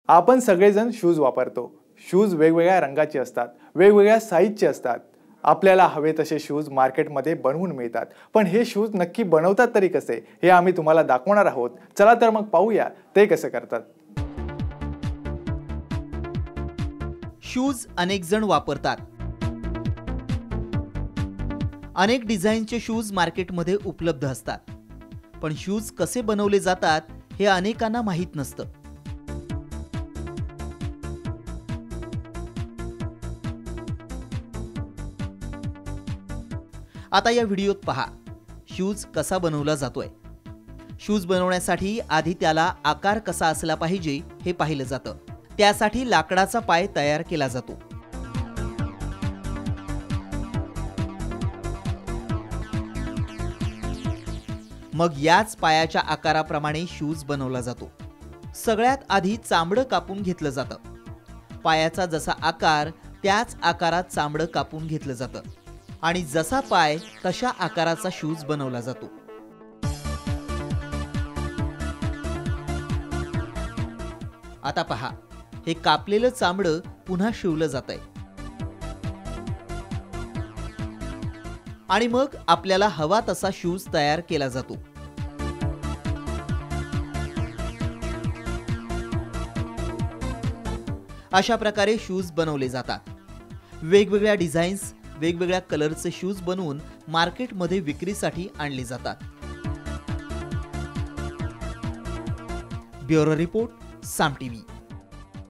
आपण सगळेजण शूज वापरतो। शूज वेगवेगळ्या रंगाचे असतात, वेगवेगळ्या साईजचे असतात। आपल्याला हवे तसे शूज मार्केटमध्ये बनवून मिळतात, पण हे शूज नक्की बनवतात तरी कसे हे आम्ही तुम्हाला दाखवणार आहोत। चला तर मग पाहूया ते कसे करतात। शूज अनेक जण वापरतात। अनेक डिझाईनचे शूज मार्केटमध्ये उपलब्ध असतात, पण शूज कसे बनवले जातात हे अनेकांना माहीत नसतं। आता या व्हिडिओत पहा शूज कसा बनवला जातोय। शूज बनवण्यासाठी आधी त्याला आकार कसा असला पाहिजे हे पाहिलं जातं। त्यासाठी लाकडाचा पाय तयार केला जातो। मग याच पायाच्या आकाराप्रमाणे शूज बनवला जातो। सगळ्यात आधी चामडं कापून घेतलं जातं। पायाचा जसा आकार त्याच आकारात चामडं कापून घेतलं जातं आणि जसा पाय तशा आकाराचा शूज बनवला जातो। आता पहा, हे कापलेलं चामडं पुन्हा शिवलं जातंय आणि मग आपल्याला हवा तसा शूज तयार केला जातो। अशा प्रकारे शूज बनवले जातात। वेगवेगळ्या डिझाईन्स, वेगवेगळ्या कलरचे शूज बनवून मार्केटमध्ये विक्रीसाठी आणले जातात। ब्युरो रिपोर्ट, साम टीव्ही।